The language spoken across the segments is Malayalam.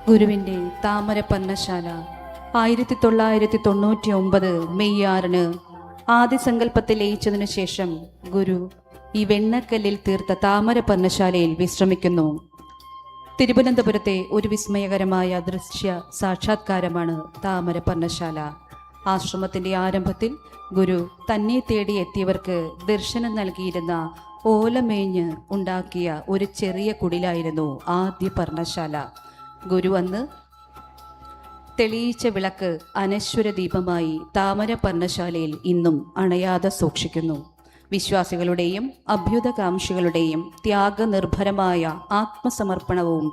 ഗുരുവിൻ്റെ താമര പർണശാല 1999 മെയ് 6 ആദ്യ സങ്കല്പത്തിൽ ലയിച്ചതിനു ശേഷം ഗുരു ഈ വെണ്ണക്കല്ലിൽ തീർത്ത താമര പർണശാലയിൽ വിശ്രമിക്കുന്നു. തിരുവനന്തപുരത്തെ ഒരു വിസ്മയകരമായ ദൃശ്യ സാക്ഷാത്കാരമാണ് താമര പർണശാല. ആശ്രമത്തിൻ്റെ ആരംഭത്തിൽ ഗുരു തന്നെ തേടി എത്തിയവർക്ക് ദർശനം നൽകിയിരുന്ന ഓലമേഞ്ഞ് ഉണ്ടാക്കിയ ഒരു ചെറിയ കുടിലായിരുന്നു ആദ്യ പർണശാല. ഗുരു അന്ന് തെളിയിച്ച വിളക്ക് അനശ്വര ദീപമായി താമര പർണശാലയിൽ ഇന്നും അണയാതെ സൂക്ഷിക്കുന്നു. വിശ്വാസികളുടെയും അഭ്യുതകാംക്ഷികളുടെയും ത്യാഗനിർഭരമായ ആത്മസമർപ്പണവും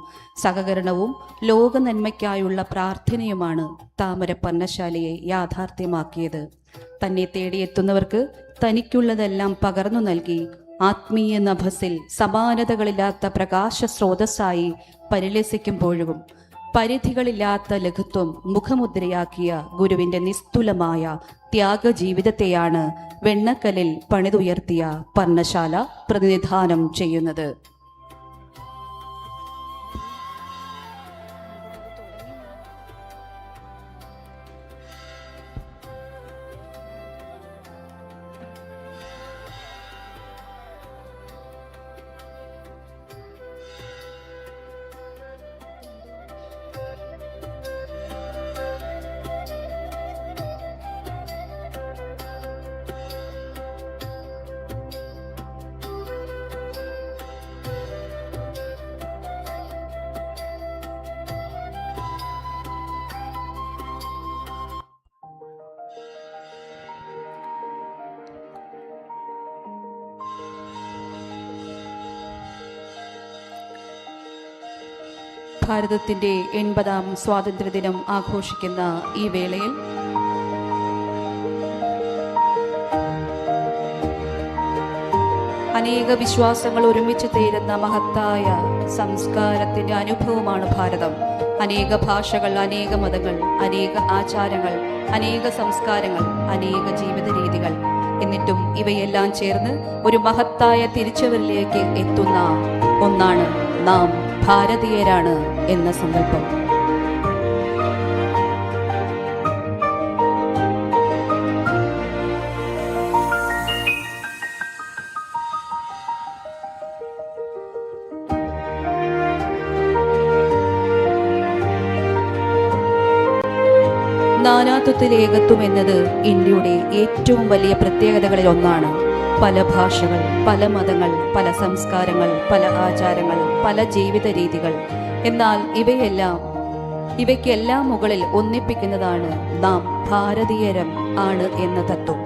സഹകരണവും ലോക നന്മയ്ക്കായുള്ള പ്രാർത്ഥനയുമാണ് താമര പർണശാലയെ യാഥാർത്ഥ്യമാക്കിയത്. തന്നെ തേടിയെത്തുന്നവർക്ക് തനിക്കുള്ളതെല്ലാം പകർന്നു നൽകി ആത്മീയ നഭസിൽ സമാനതകളില്ലാത്ത പ്രകാശ സ്രോതസ്സായി പരിലസിക്കുമ്പോഴും പരിധികളില്ലാത്ത ലഘുത്വം മുഖമുദ്രയാക്കിയ ഗുരുവിൻ്റെ നിസ്തുലമായ ത്യാഗജീവിതത്തെയാണ് വെണ്ണക്കല്ലിൽ പണിതുയർത്തിയ പർണശാല പ്രതിനിധാനം ചെയ്യുന്നത്. ഭാരതത്തിൻ്റെ 80ാം സ്വാതന്ത്ര്യദിനം ആഘോഷിക്കുന്ന ഈ വേളയിൽ അനേക വിശ്വാസങ്ങൾ ഒരുമിച്ച് തീരുന്ന മഹത്തായ സംസ്കാരത്തിൻ്റെ അനുഭവമാണ് ഭാരതം. അനേക ഭാഷകൾ, അനേക മതങ്ങൾ, അനേക ആചാരങ്ങൾ, അനേക സംസ്കാരങ്ങൾ, അനേക ജീവിത രീതികൾ. എന്നിട്ടും ഇവയെല്ലാം ചേർന്ന് ഒരു മഹത്തായ തിരിച്ചുവരലിലേക്ക് എത്തുന്ന ഒന്നാണ് നാം ഭാരതീയരാണ് എന്ന സങ്കല്പം. നാനാത്വത്തിൽ ഏകത്വം എന്നത് ഇന്ത്യയുടെ ഏറ്റവും വലിയ പ്രത്യേകതകളിൽ ഒന്നാണ്. പല ഭാഷകൾ, പല മതങ്ങൾ, പല സംസ്കാരങ്ങൾ, പല ആചാരങ്ങൾ, പല ജീവിത രീതികൾ. എന്നാൽ ഇവയ്ക്കെല്ലാം മുകളിൽ ഒന്നിപ്പിക്കുന്നതാണ് നാം ഭാരതീയരം ആണ് എന്ന തത്വം.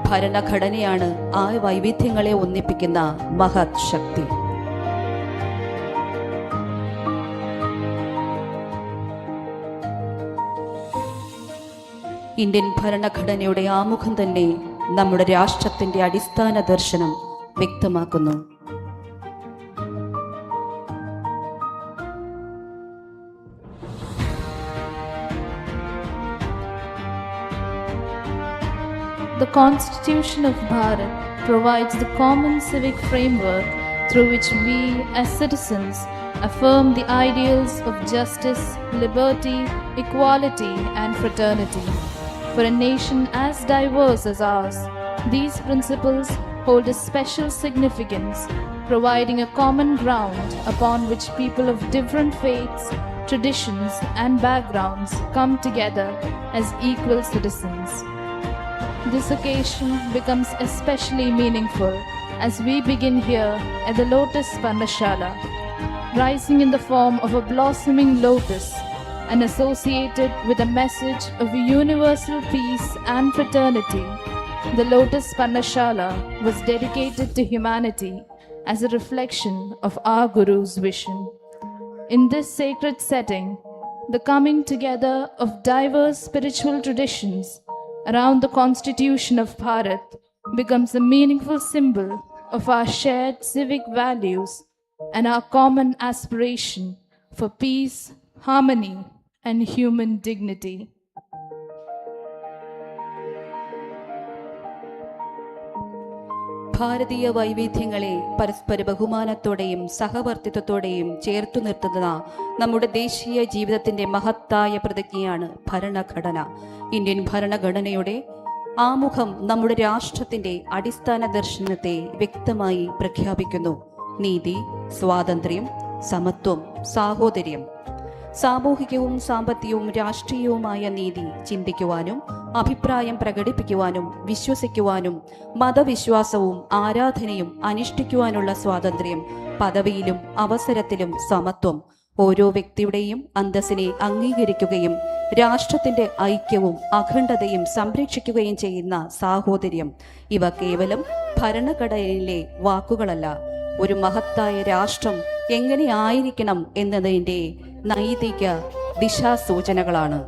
ഭരണഘടനയാണ് ആ വൈവിധ്യങ്ങളെ ഒന്നിപ്പിക്കുന്ന മഹത് ശക്തി. ഇന്ത്യൻ ഭരണഘടനയുടെ ആമുഖം തന്നെ നമ്മുടെ രാഷ്ട്രത്തിൻ്റെ അടിസ്ഥാന ദർശനം വ്യക്തമാക്കുന്നു. The Constitution of Bharat provides the common civic framework through which we as citizens affirm the ideals of justice, liberty, equality and fraternity. For a nation as diverse as ours, these principles hold a special significance, providing a common ground upon which people of different faiths, traditions and backgrounds come together as equal citizens. This occasion becomes especially meaningful as we begin here at the Lotus Pannashala, rising in the form of a blossoming lotus and associated with a message of universal peace and fraternity. The Lotus Pannashala was dedicated to humanity as a reflection of our Guru's vision. In this sacred setting, the coming together of diverse spiritual traditions around the Constitution of Bharat becomes a meaningful symbol of our shared civic values and our common aspiration for peace, harmony, and human dignity. ഭാരതീയ വൈവിധ്യങ്ങളെ പരസ്പര ബഹുമാനത്തോടെയും സഹവർത്തിത്വത്തോടെയും ചേർത്തു നിർത്തുന്ന നമ്മുടെ ദേശീയ ജീവിതത്തിന്റെ മഹത്തായ പ്രതിജ്ഞയാണ് ഭരണഘടന. ഇന്ത്യൻ ഭരണഘടനയുടെ ആമുഖം നമ്മുടെ രാഷ്ട്രത്തിന്റെ അടിസ്ഥാന ദർശനത്തെ വ്യക്തമായി പ്രഖ്യാപിക്കുന്നു. നീതി, സ്വാതന്ത്ര്യം, സമത്വം, സാഹോദര്യം. സാമൂഹികവും സാമ്പത്തികവും രാഷ്ട്രീയവുമായ നീതി ചിന്തിക്കുവാനും അഭിപ്രായം പ്രകടിപ്പിക്കുവാനും വിശ്വസിക്കുവാനും മതവിശ്വാസവും ആരാധനയും അനുഷ്ഠിക്കുവാനുള്ള സ്വാതന്ത്ര്യം, പദവിയിലും അവസരത്തിലും സമത്വം, ഓരോ വ്യക്തിയുടെയും അന്തസ്സിനെ അംഗീകരിക്കുകയും രാഷ്ട്രത്തിന്റെ ഐക്യവും അഖണ്ഡതയും സംരക്ഷിക്കുകയും ചെയ്യുന്ന സാഹോദര്യം. ഇവ കേവലം ഭരണഘടനയിലെ വാക്കുകളല്ല, ഒരു മഹത്തായ രാഷ്ട്രം എങ്ങനെ ആയിരിക്കണം എന്നതിൻ്റെ നൈതിക ദിശാസൂചനകളാണ്.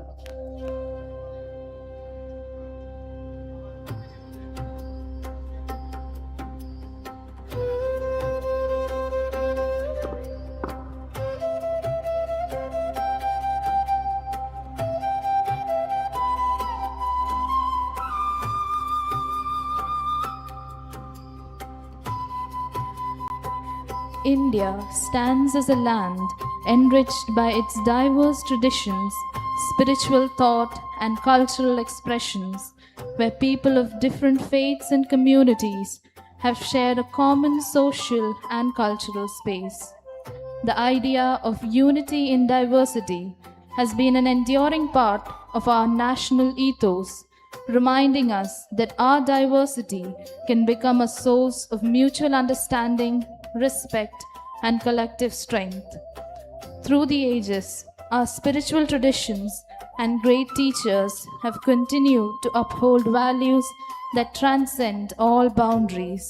India stands as a land enriched by its diverse traditions, spiritual thought, and cultural expressions, where people of different faiths and communities have shared a common social and cultural space. The idea of unity in diversity has been an enduring part of our national ethos, reminding us that our diversity can become a source of mutual understanding, respect, and collective strength. Through the ages, our spiritual traditions and great teachers have continued to uphold values that transcend all boundaries.